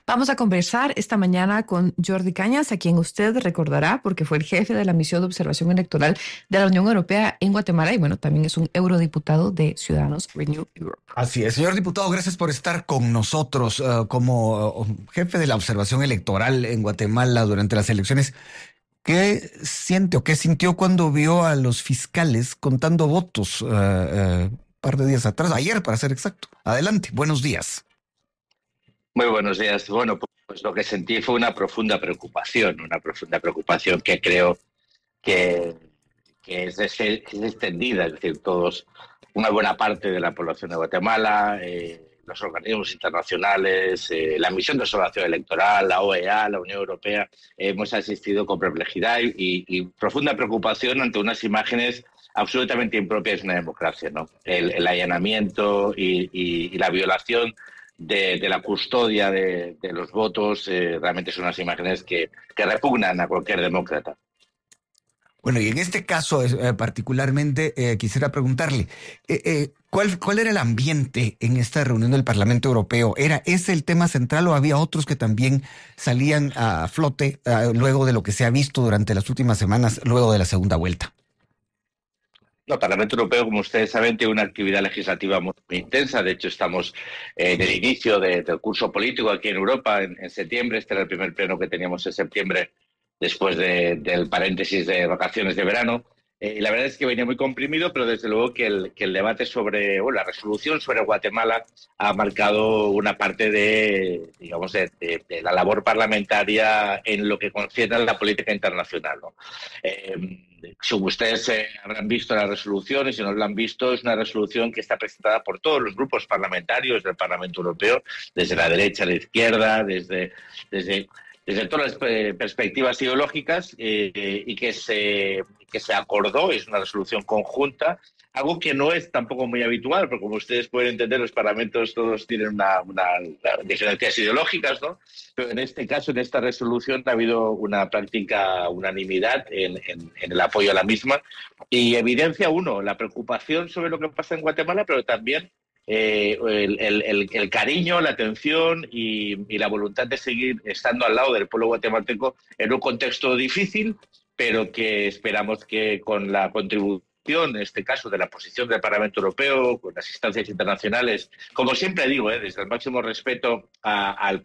Vamos a conversar esta mañana con Jordi Cañas, a quien usted recordará porque fue el jefe de la misión de observación electoral de la Unión Europea en Guatemala y bueno, también es un eurodiputado de Ciudadanos Renew Europe. Así es, señor diputado, gracias por estar con nosotros como jefe de la observación electoral en Guatemala durante las elecciones. ¿Qué siente o qué sintió cuando vio a los fiscales contando votos un par de días atrás, ayer para ser exacto? Adelante, buenos días. Muy buenos días. Bueno, pues lo que sentí fue una profunda preocupación que creo que, que es extendida, es decir, una buena parte de la población de Guatemala, los organismos internacionales, la misión de observación electoral, la OEA, la Unión Europea, hemos asistido con perplejidad y profunda preocupación ante unas imágenes absolutamente impropias de una democracia, ¿no? El allanamiento y la violación de la custodia de los votos realmente son unas imágenes que repugnan a cualquier demócrata. Bueno, y en este caso particularmente quisiera preguntarle, ¿cuál era el ambiente en esta reunión del Parlamento Europeo? ¿Era ese el tema central o había otros que también salían a flote luego de lo que se ha visto durante las últimas semanas, luego de la segunda vuelta? No, el Parlamento Europeo, como ustedes saben, tiene una actividad legislativa muy intensa. De hecho, estamos en el inicio del curso político aquí en Europa en septiembre. Este era el primer pleno que teníamos en septiembre después del paréntesis de vacaciones de verano. La verdad es que venía muy comprimido, pero desde luego que el debate la resolución sobre Guatemala ha marcado una parte digamos, de la labor parlamentaria en lo que concierne a la política internacional, ¿no? Si ustedes habrán visto la resolución y si no la han visto, es una resolución que está presentada por todos los grupos parlamentarios del Parlamento Europeo, desde la derecha a la izquierda, desde todas las perspectivas ideológicas y que se acordó, es una resolución conjunta, algo que no es tampoco muy habitual, porque como ustedes pueden entender, los parlamentos todos tienen diferencias ideológicas, ¿no? Pero en este caso, en esta resolución, ha habido una práctica unanimidad en el apoyo a la misma y evidencia, la preocupación sobre lo que pasa en Guatemala, pero también el cariño, la atención y la voluntad de seguir estando al lado del pueblo guatemalteco en un contexto difícil, pero que esperamos que con la contribución, en este caso, de la posición del Parlamento Europeo, con las instancias internacionales, como siempre digo, desde el máximo respeto al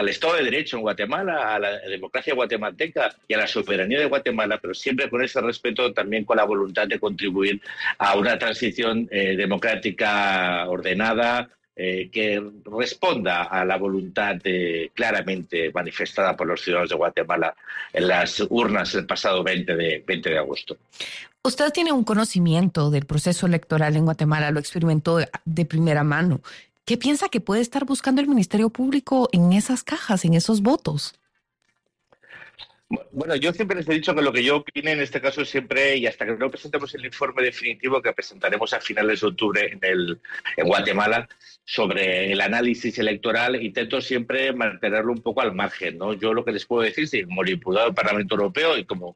Estado de Derecho en Guatemala, a la democracia guatemalteca y a la soberanía de Guatemala, pero siempre con ese respeto, también con la voluntad de contribuir a una transición democrática ordenada, que responda a la voluntad claramente manifestada por los ciudadanos de Guatemala en las urnas el pasado 20 de agosto. Usted tiene un conocimiento del proceso electoral en Guatemala, lo experimentó de primera mano. ¿Qué piensa que puede estar buscando el Ministerio Público en esas cajas, en esos votos? Bueno, yo siempre les he dicho que lo que yo opine en este caso siempre, y hasta que no presentemos el informe definitivo que presentaremos a finales de octubre en Guatemala, sobre el análisis electoral, intento siempre mantenerlo un poco al margen, ¿no? Yo lo que les puedo decir, sí, como diputado del Parlamento Europeo y como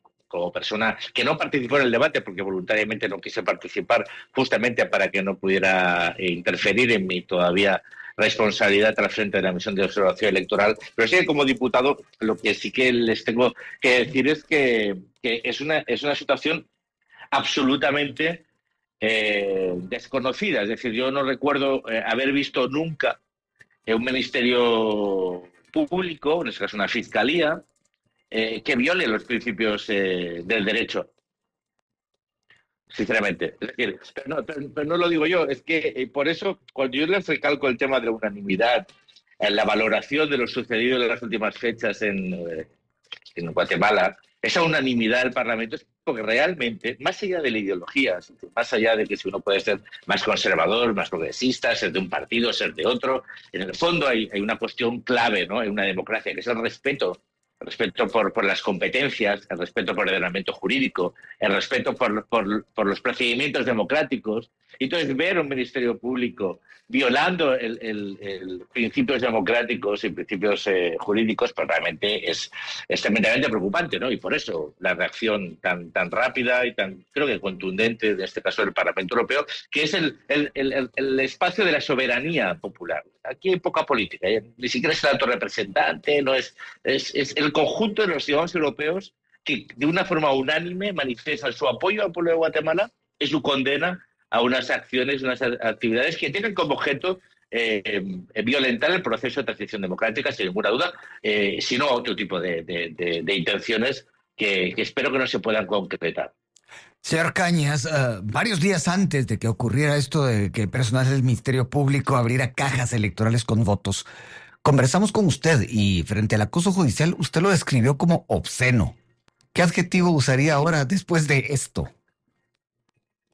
persona que no participó en el debate porque voluntariamente no quise participar, justamente para que no pudiera interferir en mi todavía responsabilidad al frente de la misión de observación electoral, pero sí que como diputado lo que sí que les tengo que decir es que es una situación absolutamente desconocida. Es decir, yo no recuerdo haber visto nunca un ministerio público, en este caso una fiscalía, que viole los principios del derecho, sinceramente. Es decir, pero no lo digo yo, es que por eso, cuando yo les recalco el tema de la unanimidad, en la valoración de lo sucedido en las últimas fechas en Guatemala, esa unanimidad del Parlamento es porque realmente, más allá de la ideología, más allá de que si uno puede ser más conservador, más progresista, ser de un partido, ser de otro, en el fondo hay una cuestión clave, ¿no?, en una democracia, que es el respeto por las competencias, el respeto por el ordenamiento jurídico, el respeto por los procedimientos democráticos. Y entonces ver un ministerio público violando el principios democráticos y principios jurídicos, pues realmente es tremendamente preocupante, ¿no? Y por eso la reacción tan rápida y tan, creo que contundente, de este caso del Parlamento Europeo, que es el espacio de la soberanía popular. aquí hay poca política, ni siquiera es el alto representante, no es el conjunto de los ciudadanos europeos que de una forma unánime manifiestan su apoyo al pueblo de Guatemala y su condena a unas acciones, unas actividades que tienen como objeto violentar el proceso de transición democrática, sin ninguna duda, sino otro tipo de intenciones que espero que no se puedan concretar. Señor Cañas, varios días antes de que ocurriera esto de que personal del Ministerio Público abriera cajas electorales con votos, conversamos con usted y frente al acoso judicial usted lo describió como obsceno. ¿Qué adjetivo usaría ahora después de esto?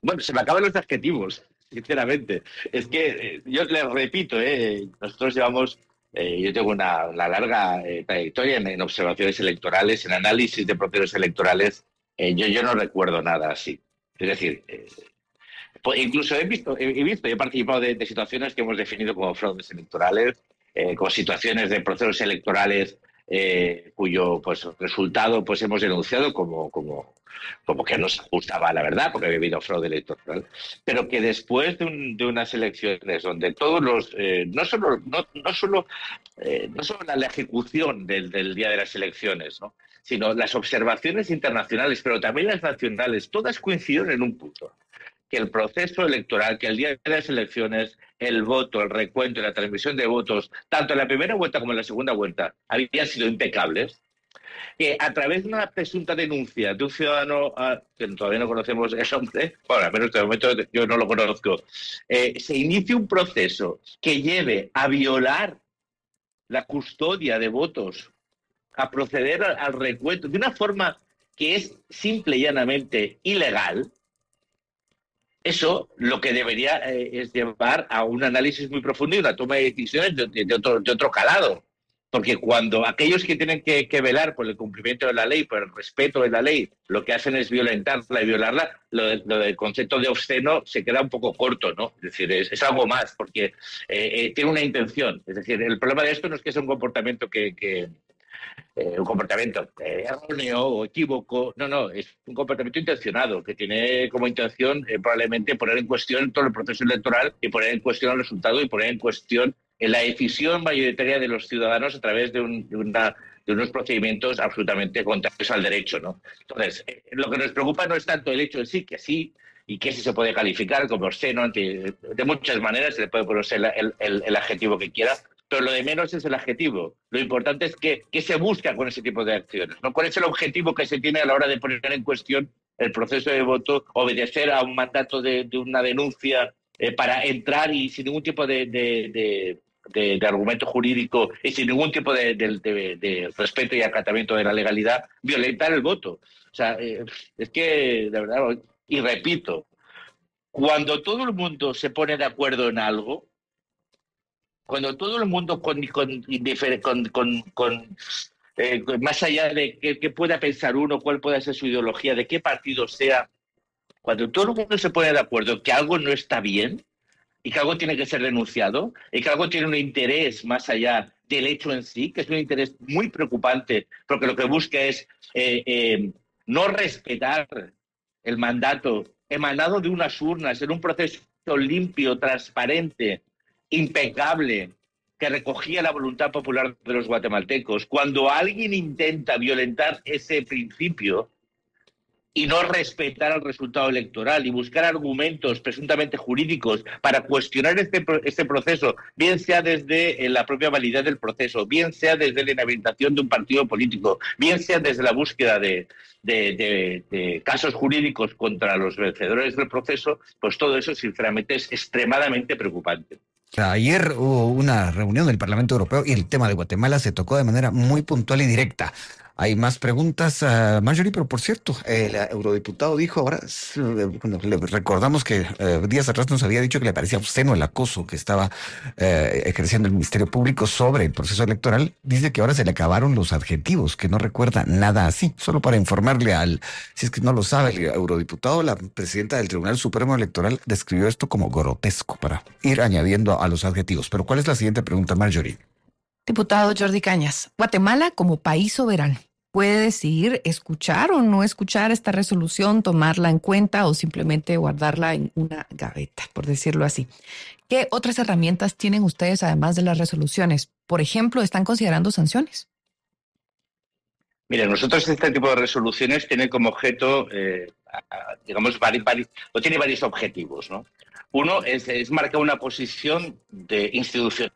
Bueno, se me acaban los adjetivos, sinceramente. Es que yo les repito, nosotros llevamos, yo tengo una larga trayectoria en observaciones electorales, en análisis de procesos electorales. Yo no recuerdo nada así. Es decir, pues incluso he participado de situaciones que hemos definido como fraudes electorales, con situaciones de procesos electorales cuyo pues resultado pues hemos denunciado como que no se ajustaba a la verdad porque había habido fraude electoral, pero que después de unas elecciones donde todos los no solo la ejecución del día de las elecciones, ¿no?, sino las observaciones internacionales, pero también las nacionales, todas coincidieron en un punto: que el proceso electoral, que el día de las elecciones, el voto, el recuento y la transmisión de votos, tanto en la primera vuelta como en la segunda vuelta, habían sido impecables, que a través de una presunta denuncia de un ciudadano que todavía no conocemos el nombre, bueno, al menos de momento yo no lo conozco, se inicie un proceso que lleve a violar la custodia de votos, a proceder al recuento de una forma que es simple y llanamente ilegal. Eso lo que debería es llevar a un análisis muy profundo y una toma de decisiones de otro calado. Porque cuando aquellos que tienen que velar por el cumplimiento de la ley, por el respeto de la ley, lo que hacen es violentarla y violarla, lo del concepto de obsceno se queda un poco corto, ¿no? Es decir, es algo más, porque tiene una intención. Es decir, el problema de esto no es que sea un comportamiento un comportamiento erróneo o equívoco. No, es un comportamiento intencionado que tiene como intención probablemente poner en cuestión todo el proceso electoral y poner en cuestión el resultado y poner en cuestión la decisión mayoritaria de los ciudadanos a través de unos procedimientos absolutamente contrarios al derecho, ¿no? Entonces, lo que nos preocupa no es tanto el hecho en sí, que sí, y que sí se puede calificar como obsceno, de muchas maneras se le puede poner el adjetivo que quiera, pero lo de menos es el adjetivo. Lo importante es qué se busca con ese tipo de acciones, ¿no? ¿Cuál es el objetivo que se tiene a la hora de poner en cuestión el proceso de voto, obedecer a un mandato de una denuncia para entrar y sin ningún tipo de argumento jurídico y sin ningún tipo de respeto y acatamiento de la legalidad, violentar el voto? O sea, es que, de verdad, y repito, cuando todo el mundo se pone de acuerdo en algo, cuando todo el mundo más allá de qué pueda pensar uno, cuál pueda ser su ideología, de qué partido sea, cuando todo el mundo se pone de acuerdo que algo no está bien y que algo tiene que ser denunciado y que algo tiene un interés más allá del hecho en sí, que es un interés muy preocupante, porque lo que busca es no respetar el mandato emanado de unas urnas en un proceso limpio, transparente, impecable, que recogía la voluntad popular de los guatemaltecos. Cuando alguien intenta violentar ese principio y no respetar el resultado electoral y buscar argumentos presuntamente jurídicos para cuestionar este proceso, bien sea desde la propia validez del proceso, bien sea desde la inhabilitación de un partido político, bien sea desde la búsqueda de casos jurídicos contra los vencedores del proceso, pues todo eso sinceramente es extremadamente preocupante. Ayer hubo una reunión del Parlamento Europeo y el tema de Guatemala se tocó de manera muy puntual y directa. Hay más preguntas, Marjorie, pero por cierto, el eurodiputado dijo ahora, bueno, le recordamos que días atrás nos había dicho que le parecía obsceno el acoso que estaba ejerciendo el Ministerio Público sobre el proceso electoral. Dice que ahora se le acabaron los adjetivos, que no recuerda nada así. Solo para informarle si es que no lo sabe, el eurodiputado, la presidenta del Tribunal Supremo Electoral, describió esto como grotesco para ir añadiendo a los adjetivos. Pero ¿cuál es la siguiente pregunta, Marjorie? Diputado Jordi Cañas, Guatemala como país soberano puede decidir escuchar o no escuchar esta resolución, tomarla en cuenta o simplemente guardarla en una gaveta, por decirlo así. ¿Qué otras herramientas tienen ustedes además de las resoluciones? Por ejemplo, ¿están considerando sanciones? Mire, nosotros este tipo de resoluciones tienen como objeto, digamos, o tiene varios objetivos, ¿no? Uno es marcar una posición institucional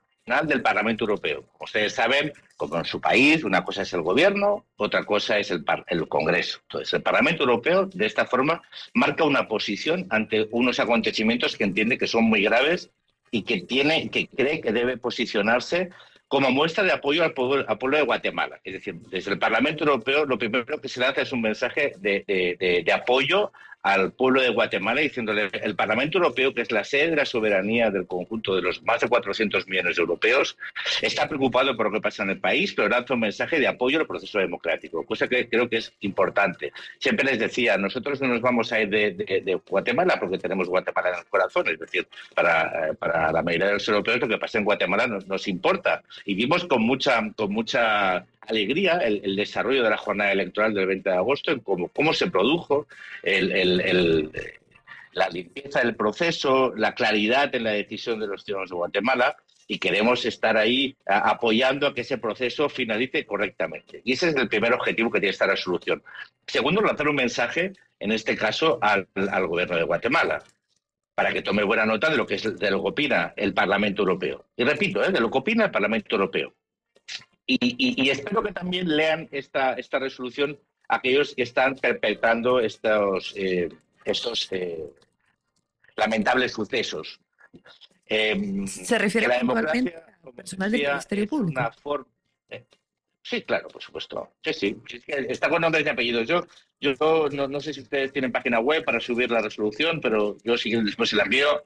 del Parlamento Europeo. Como ustedes saben, como en su país, una cosa es el gobierno, otra cosa es el Congreso. Entonces, el Parlamento Europeo, de esta forma, marca una posición ante unos acontecimientos que entiende que son muy graves y que cree que debe posicionarse como muestra de apoyo al pueblo de Guatemala. Es decir, desde el Parlamento Europeo lo primero que se lanza es un mensaje de apoyo al pueblo de Guatemala, diciéndole el Parlamento Europeo, que es la sede de la soberanía del conjunto de los más de 400 millones de europeos, está preocupado por lo que pasa en el país, pero lanza un mensaje de apoyo al proceso democrático, cosa que creo que es importante. Siempre les decía, nosotros no nos vamos a ir de Guatemala porque tenemos Guatemala en el corazón, es decir, para la mayoría de los europeos lo que pasa en Guatemala nos importa. Y vimos con mucha alegría el desarrollo de la jornada electoral del 20 de agosto, en cómo se produjo la limpieza del proceso, la claridad en la decisión de los ciudadanos de Guatemala, y queremos estar ahí apoyando a que ese proceso finalice correctamente. Y ese es el primer objetivo que tiene esta resolución. Segundo, lanzar un mensaje, en este caso, al gobierno de Guatemala, para que tome buena nota de lo que opina el Parlamento Europeo. Y repito, de lo que opina el Parlamento Europeo. Y espero que también lean esta resolución aquellos que están perpetrando estos lamentables sucesos. ¿Se refiere Que la puntualmente democracia, al como personal del decía, Ministerio es Público? una forma... Sí, claro, por supuesto. Sí. Es que está con nombres y apellidos. Yo no sé si ustedes tienen página web para subir la resolución, pero yo sí que después se la envío.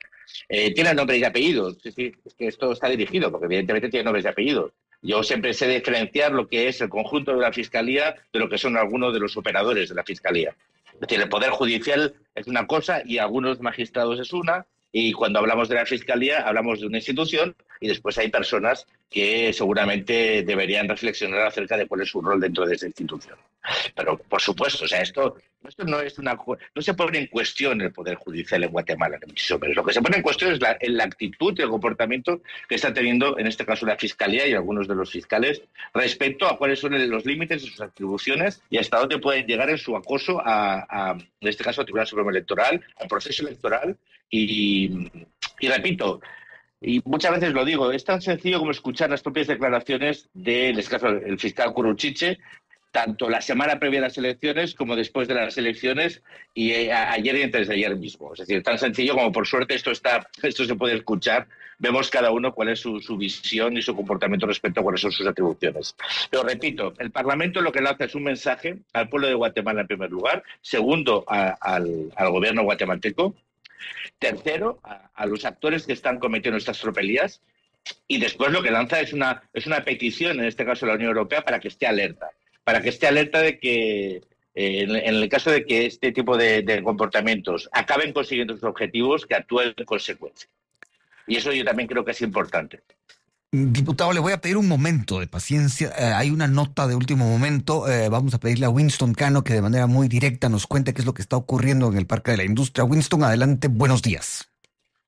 Tiene nombres y apellidos. Sí, es que esto está dirigido, porque evidentemente tiene nombres y apellidos. Yo siempre sé diferenciar lo que es el conjunto de la Fiscalía de lo que son algunos de los operadores de la Fiscalía. Es decir, el Poder Judicial es una cosa y algunos magistrados es una, y cuando hablamos de la Fiscalía hablamos de una institución y después hay personas que seguramente deberían reflexionar acerca de cuál es su rol dentro de esa institución. Pero, por supuesto, o sea, esto no es no se pone en cuestión el Poder Judicial en Guatemala, ni muchísimo menos. Lo que se pone en cuestión es la actitud y el comportamiento que está teniendo, en este caso, la Fiscalía y algunos de los fiscales respecto a cuáles son los límites de sus atribuciones y hasta dónde pueden llegar en su acoso en este caso, al Tribunal Supremo Electoral, al proceso electoral y repito, y muchas veces lo digo, es tan sencillo como escuchar las propias declaraciones del el fiscal Curuchiche, tanto la semana previa a las elecciones como después de las elecciones y ayer y antes de ayer mismo. Es decir, tan sencillo como por suerte esto se puede escuchar. Vemos cada uno cuál es su visión y su comportamiento respecto a cuáles son sus atribuciones. Pero repito, el Parlamento lo que lanza es un mensaje al pueblo de Guatemala en primer lugar, segundo al gobierno guatemalteco, tercero a los actores que están cometiendo estas tropelías, y después lo que lanza es una petición, en este caso la Unión Europea, para que esté alerta de que en el caso de que este tipo de comportamientos acaben consiguiendo sus objetivos, que actúen en consecuencia. Y eso yo también creo que es importante. Diputado, le voy a pedir un momento de paciencia. Hay una nota de último momento. Vamos a pedirle a Winston Cano que de manera muy directa nos cuente qué es lo que está ocurriendo en el Parque de la Industria. Winston, adelante, buenos días.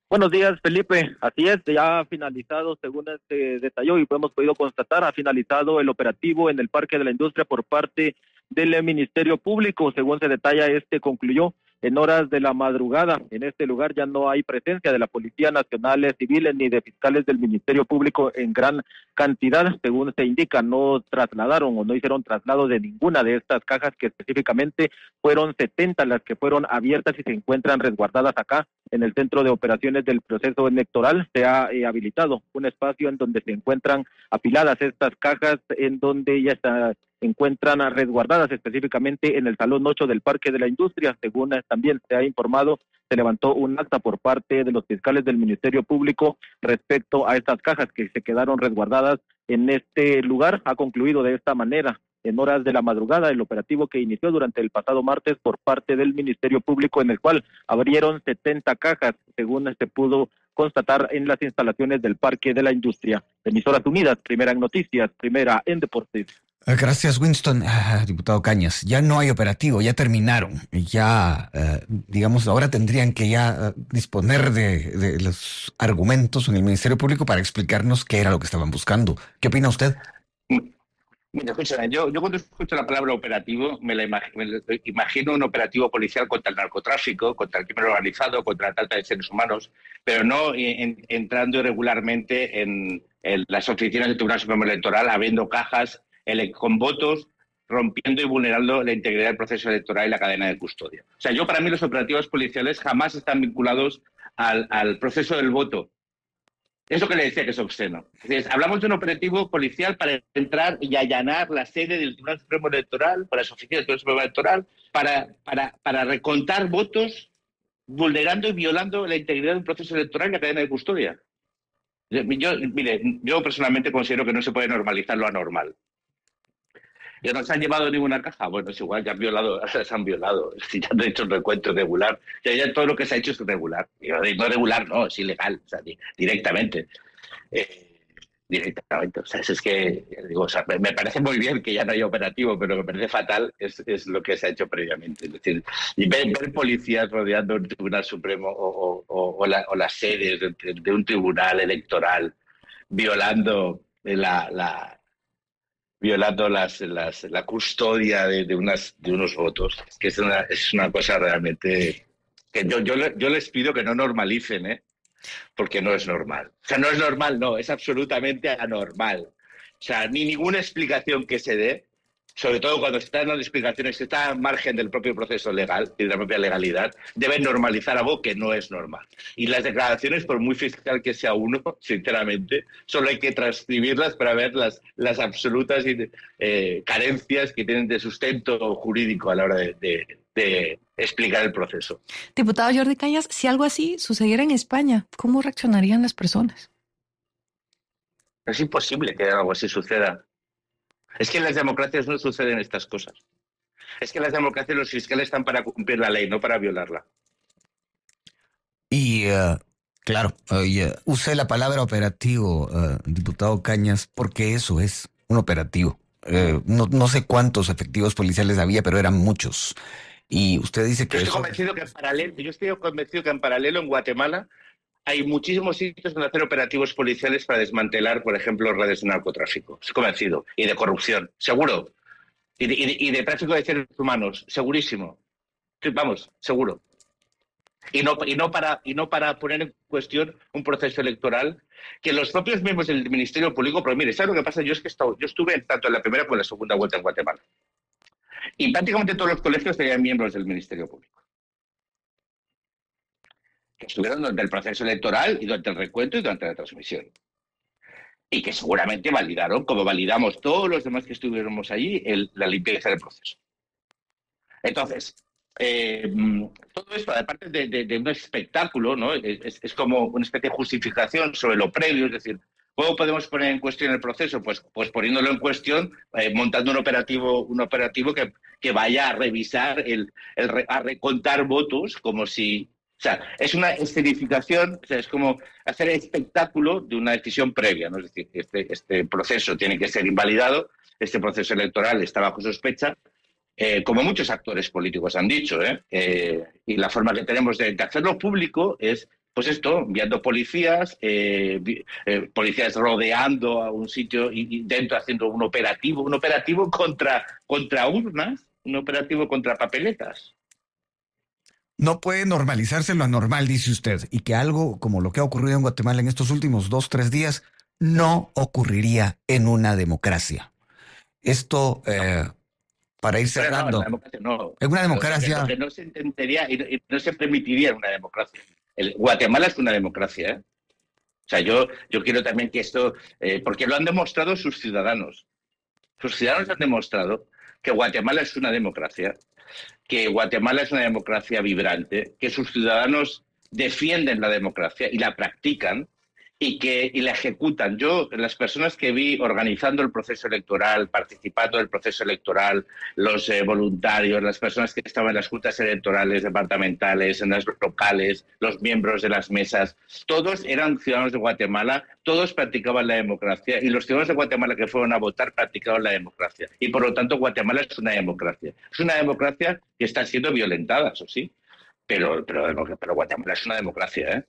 Buenos días, Felipe. Así es, ya ha finalizado, según se detalló y hemos podido constatar, ha finalizado el operativo en el Parque de la Industria por parte del Ministerio Público. Según se detalla, concluyó en horas de la madrugada. En este lugar ya no hay presencia de la Policía Nacional Civil ni de fiscales del Ministerio Público en gran cantidad. Según se indica, no trasladaron o no hicieron traslado de ninguna de estas cajas, que específicamente fueron 70 las que fueron abiertas y se encuentran resguardadas acá en el Centro de Operaciones del Proceso Electoral. Se ha habilitado un espacio en donde se encuentran apiladas estas cajas, en donde ya se encuentran resguardadas específicamente en el Salón 8 del Parque de la Industria. Según también se ha informado, se levantó un acta por parte de los fiscales del Ministerio Público respecto a estas cajas que se quedaron resguardadas en este lugar. Ha concluido de esta manera en horas de la madrugada el operativo que inició durante el pasado martes por parte del Ministerio Público, en el cual abrieron 70 cajas, según se pudo constatar en las instalaciones del Parque de la Industria. Emisoras Unidas, primera en noticias, primera en deportes. Gracias, Winston. Diputado Cañas, ya no hay operativo, ya terminaron. Ya, digamos, ahora tendrían que ya disponer de los argumentos en el Ministerio Público para explicarnos qué era lo que estaban buscando. ¿Qué opina usted? Mira, escúchame, yo cuando escucho la palabra operativo me imagino un operativo policial contra el narcotráfico, contra el crimen organizado, contra la trata de seres humanos, pero no entrando irregularmente en las oficinas del Tribunal Supremo Electoral, habiendo cajas con votos, rompiendo y vulnerando la integridad del proceso electoral y la cadena de custodia. O sea, para mí los operativos policiales jamás están vinculados al proceso del voto. Es lo que le decía, que es obsceno. Entonces, hablamos de un operativo policial para entrar y allanar la sede del Tribunal Supremo Electoral, para las oficinas del Tribunal Supremo Electoral, para recontar votos, vulnerando y violando la integridad de un proceso electoral y la cadena de custodia. Yo personalmente considero que no se puede normalizar lo anormal. ¿Ya no se han llevado ninguna caja? Bueno, es igual, ya han violado, se han violado. Si ya han hecho un recuento irregular, ya todo lo que se ha hecho es irregular. No regular, no, es ilegal, o sea, directamente. Directamente. O sea, es que, digo, o sea, me parece muy bien que ya no haya operativo, pero me parece fatal es lo que se ha hecho previamente. Es decir, y ver policías rodeando un tribunal supremo o las sedes de un tribunal electoral violando violando la custodia de unos votos. Es que es una cosa realmente que yo les pido que no normalicen, ¿eh? Porque no es normal. O sea, no es normal, no, es absolutamente anormal. O sea, ni ninguna explicación que se dé, sobre todo cuando se están dando explicaciones que están al margen del propio proceso legal y de la propia legalidad, deben normalizar algo que no es normal. Y las declaraciones, por muy fiscal que sea uno, sinceramente, solo hay que transcribirlas para ver las absolutas carencias que tienen de sustento jurídico a la hora de explicar el proceso. Diputado Jordi Cañas, si algo así sucediera en España, ¿cómo reaccionarían las personas? Es imposible que algo así suceda. Es que en las democracias no suceden estas cosas. Es que en las democracias los fiscales están para cumplir la ley, no para violarla. Y claro, usé la palabra operativo, diputado Cañas, porque eso es un operativo. No sé cuántos efectivos policiales había, pero eran muchos. Y usted dice que eso... Yo estoy convencido que en paralelo en Guatemala hay muchísimos sitios donde hacer operativos policiales para desmantelar, por ejemplo, redes de narcotráfico. Estoy convencido. Y de corrupción, seguro. Y de tráfico de seres humanos, segurísimo. Vamos, seguro. Y no para poner en cuestión un proceso electoral que los propios miembros del Ministerio Público, pero mire, ¿sabes lo que pasa? Yo estuve tanto en la primera como en la segunda vuelta en Guatemala. Y prácticamente todos los colegios tenían miembros del Ministerio Público, que estuvieron durante el proceso electoral y durante el recuento y durante la transmisión. Y que seguramente validaron, como validamos todos los demás que estuviéramos allí, la limpieza del proceso. Entonces, todo esto, aparte de un espectáculo, ¿no? Es como una especie de justificación sobre lo previo, es decir, ¿cómo podemos poner en cuestión el proceso? Pues poniéndolo en cuestión, montando un operativo que vaya a revisar, a recontar votos, como si... O sea, es una escenificación, o sea, es como hacer espectáculo de una decisión previa, ¿no? Es decir, este proceso tiene que ser invalidado, este proceso electoral está bajo sospecha, como muchos actores políticos han dicho, y la forma que tenemos de hacerlo público es, pues esto, enviando policías, policías rodeando a un sitio y dentro haciendo un operativo contra urnas, un operativo contra papeletas. No puede normalizarse lo anormal, dice usted, y que algo como lo que ha ocurrido en Guatemala en estos últimos 2, 3 días no ocurriría en una democracia. Esto, para ir Pero no, en una cerrando, democracia no. en una Lo democracia... que no se entendería y no se permitiría en una democracia. Guatemala es una democracia, ¿eh? O sea, yo quiero también que esto, porque lo han demostrado sus ciudadanos. Sus ciudadanos han demostrado que Guatemala es una democracia, que Guatemala es una democracia vibrante, que sus ciudadanos defienden la democracia y la practican, y la ejecutan. Yo, las personas que vi organizando el proceso electoral, participando del proceso electoral, los voluntarios, las personas que estaban en las juntas electorales departamentales, en las locales, los miembros de las mesas, todos eran ciudadanos de Guatemala, todos practicaban la democracia y los ciudadanos de Guatemala que fueron a votar practicaban la democracia. Y por lo tanto Guatemala es una democracia. Es una democracia que está siendo violentada, eso sí, pero Guatemala es una democracia, ¿eh?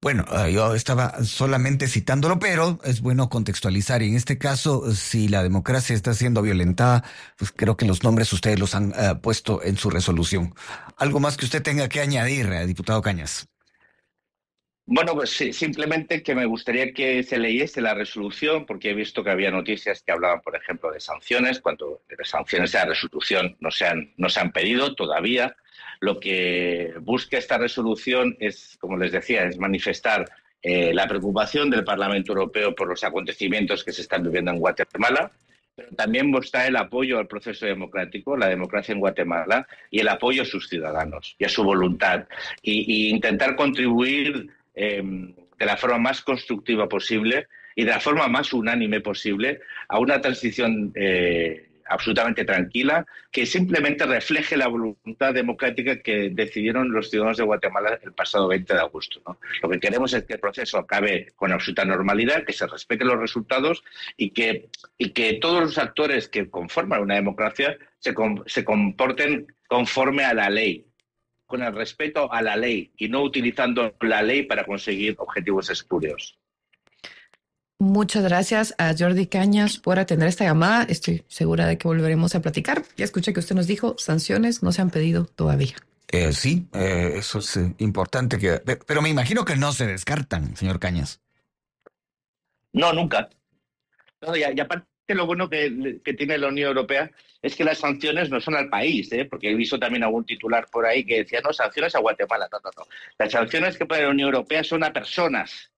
Bueno, yo estaba solamente citándolo, pero es bueno contextualizar. Y en este caso, si la democracia está siendo violentada, pues creo que los nombres ustedes los han puesto en su resolución. ¿Algo más que usted tenga que añadir, diputado Cañas? Bueno, pues sí, simplemente que me gustaría que se leyese la resolución, porque he visto que había noticias que hablaban, por ejemplo, de sanciones, cuando de las sanciones de la resolución no se han pedido todavía. Lo que busca esta resolución es, como les decía, es manifestar la preocupación del Parlamento Europeo por los acontecimientos que se están viviendo en Guatemala, pero también mostrar el apoyo al proceso democrático, la democracia en Guatemala, y el apoyo a sus ciudadanos y a su voluntad, y intentar contribuir de la forma más constructiva posible y de la forma más unánime posible a una transición absolutamente tranquila que simplemente refleje la voluntad democrática que decidieron los ciudadanos de Guatemala el pasado 20 de agosto, ¿no? Lo que queremos es que el proceso acabe con absoluta normalidad, que se respeten los resultados y que todos los actores que conforman una democracia se comporten conforme a la ley, con el respeto a la ley y no utilizando la ley para conseguir objetivos espurios. Muchas gracias a Jordi Cañas por atender esta llamada. Estoy segura de que volveremos a platicar. Ya escuché que usted nos dijo sanciones no se han pedido todavía. Sí, eso es importante. Pero me imagino que no se descartan, señor Cañas. No, nunca. No, y aparte lo bueno que tiene la Unión Europea es que las sanciones no son al país, porque he visto también algún titular por ahí que decía, no, sanciones a Guatemala. No, no, no. Las sanciones que pone la Unión Europea son a personas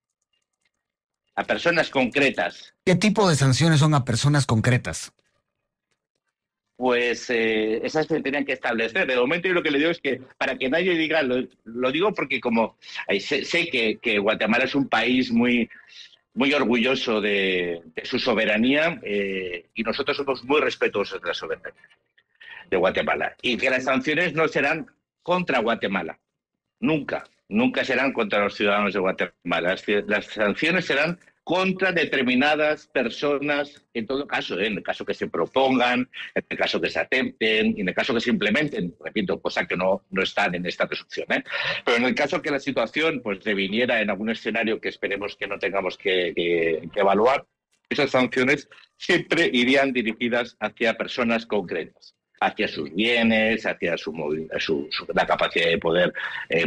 concretas. ¿Qué tipo de sanciones son a personas concretas? Pues esas se tenían que establecer. De momento yo lo que le digo es que para que nadie diga, lo digo porque como sé que Guatemala es un país muy orgulloso de su soberanía y nosotros somos muy respetuosos de la soberanía de Guatemala. Y que las sanciones no serán contra Guatemala, nunca serán contra los ciudadanos de Guatemala. Las sanciones serán contra determinadas personas, en todo caso, en el caso que se propongan, en el caso que se acepten, y en el caso que se implementen, repito, cosa que no están en esta resolución. Pero en el caso que la situación pues deviniera en algún escenario que esperemos que no tengamos que evaluar, esas sanciones siempre irían dirigidas hacia personas concretas, hacia sus bienes, hacia la capacidad de poder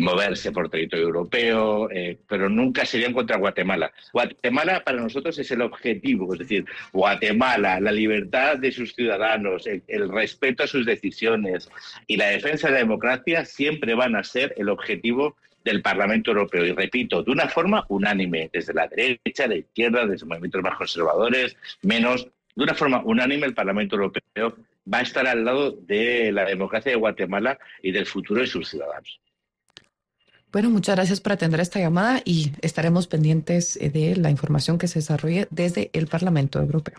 moverse por territorio europeo, pero nunca serían contra Guatemala. Guatemala para nosotros es el objetivo, es decir, Guatemala, la libertad de sus ciudadanos, el respeto a sus decisiones y la defensa de la democracia siempre van a ser el objetivo del Parlamento Europeo. Y repito, de una forma unánime, desde la derecha, la izquierda, desde movimientos más conservadores, menos, de una forma unánime el Parlamento Europeo va a estar al lado de la democracia de Guatemala y del futuro de sus ciudadanos. Bueno, muchas gracias por atender esta llamada y estaremos pendientes de la información que se desarrolle desde el Parlamento Europeo.